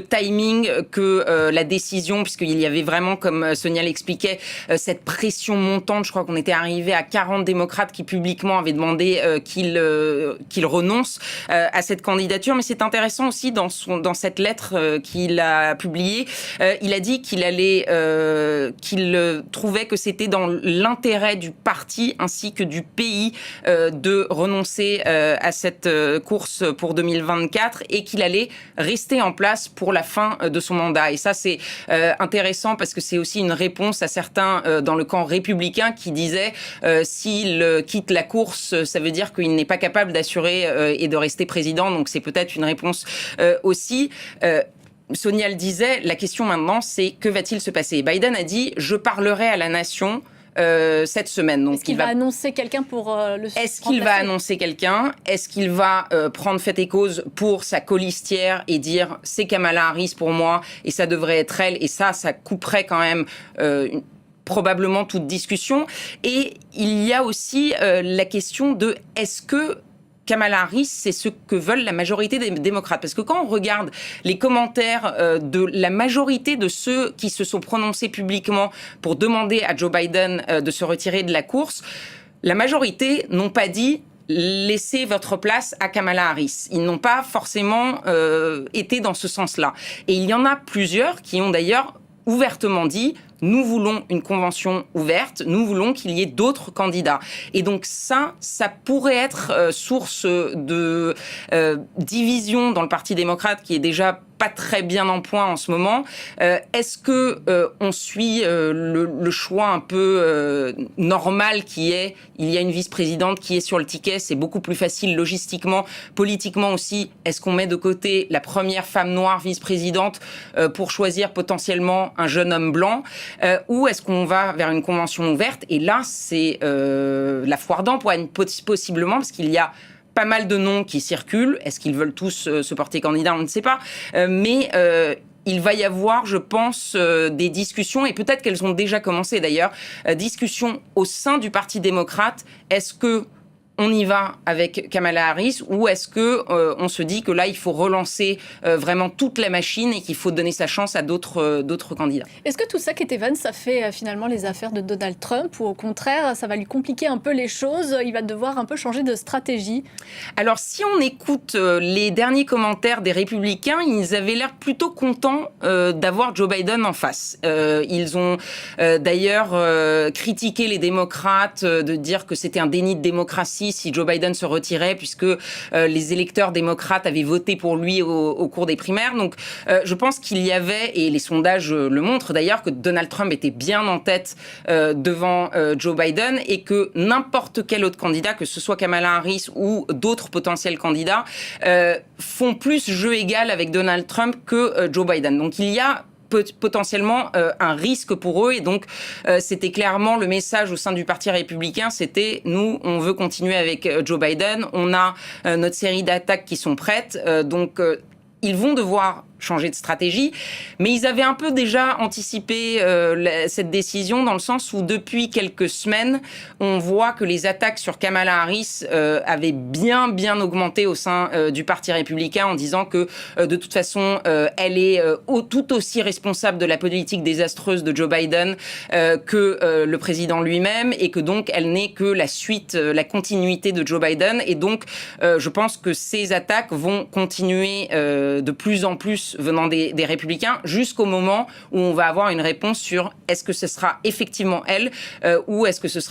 timing que la décision, puisqu'il y avait vraiment, comme Sonia l'expliquait, cette pression montante. Je crois qu'on était arrivé à 40 démocrates qui publiquement avaient demandé qu'il renonce à cette candidature. Mais c'est intéressant aussi dans cette lettre qu'il a publiée, il a dit qu'il trouvait que c'était dans l'intérêt du parti ainsi que du pays de renoncer à cette course pour 2024 et qu'il allait rester en place pour la fin de son mandat. Et ça, c'est intéressant parce que c'est aussi une réponse à certains dans le camp républicain qui disaient s'il quitte la course, ça veut dire qu'il n'est pas capable d'assurer et de rester président. Donc c'est peut-être une réponse aussi. Sonia le disait, la question maintenant, c'est que va-t-il se passer ? Biden a dit « je parlerai à la nation ». Cette semaine. Donc, est-ce qu'il va annoncer quelqu'un pour le Est-ce qu'il va annoncer quelqu'un ? Est-ce qu'il va prendre fait et cause pour sa colistière et dire c'est Kamala Harris pour moi et ça devrait être elle, et ça couperait quand même probablement toute discussion. Et il y a aussi la question de est-ce que Kamala Harris, c'est ce que veulent la majorité des démocrates. Parce que quand on regarde les commentaires de la majorité de ceux qui se sont prononcés publiquement pour demander à Joe Biden de se retirer de la course, la majorité n'ont pas dit laissez votre place à Kamala Harris. Ils n'ont pas forcément été dans ce sens-là. Et il y en a plusieurs qui ont d'ailleurs ouvertement dit nous voulons une convention ouverte, nous voulons qu'il y ait d'autres candidats. Et donc ça pourrait être source de division dans le Parti démocrate qui est déjà pas très bien en point en ce moment. Est-ce que on suit le choix un peu normal qui est il y a une vice-présidente qui est sur le ticket, c'est beaucoup plus facile logistiquement, politiquement aussi. Est-ce qu'on met de côté la première femme noire vice-présidente pour choisir potentiellement un jeune homme blanc ou est-ce qu'on va vers une convention ouverte ? Et là, c'est la foire d'empoigne possiblement parce qu'il y a pas mal de noms qui circulent. Est-ce qu'ils veulent tous se porter candidat ? On ne sait pas. Mais il va y avoir, je pense, des discussions, et peut-être qu'elles ont déjà commencé d'ailleurs, discussions au sein du Parti démocrate. Est-ce que on y va avec Kamala Harris ou est-ce que on se dit que là, il faut relancer vraiment toute la machine et qu'il faut donner sa chance à d'autres candidats ? Est-ce que tout ça, Kate Evans, ça fait finalement les affaires de Donald Trump ou au contraire, ça va lui compliquer un peu les choses ? Il va devoir un peu changer de stratégie ? Alors, si on écoute les derniers commentaires des Républicains, ils avaient l'air plutôt contents d'avoir Joe Biden en face. Ils ont d'ailleurs critiqué les démocrates de dire que c'était un déni de démocratie si Joe Biden se retirait, puisque les électeurs démocrates avaient voté pour lui au cours des primaires. Donc, je pense qu'il y avait, et les sondages le montrent d'ailleurs, que Donald Trump était bien en tête devant Joe Biden et que n'importe quel autre candidat, que ce soit Kamala Harris ou d'autres potentiels candidats, font plus jeu égal avec Donald Trump que Joe Biden. Donc, il y a potentiellement un risque pour eux et donc c'était clairement le message au sein du Parti républicain, c'était nous on veut continuer avec Joe Biden, on a notre série d'attaques qui sont prêtes, donc ils vont devoir changer de stratégie, mais ils avaient un peu déjà anticipé cette décision dans le sens où depuis quelques semaines, on voit que les attaques sur Kamala Harris avaient bien augmenté au sein du Parti républicain en disant que de toute façon, elle est tout aussi responsable de la politique désastreuse de Joe Biden que le président lui-même et que donc elle n'est que la suite, la continuité de Joe Biden et donc je pense que ces attaques vont continuer de plus en plus venant des Républicains jusqu'au moment où on va avoir une réponse sur est-ce que ce sera effectivement elle ou est-ce que ce sera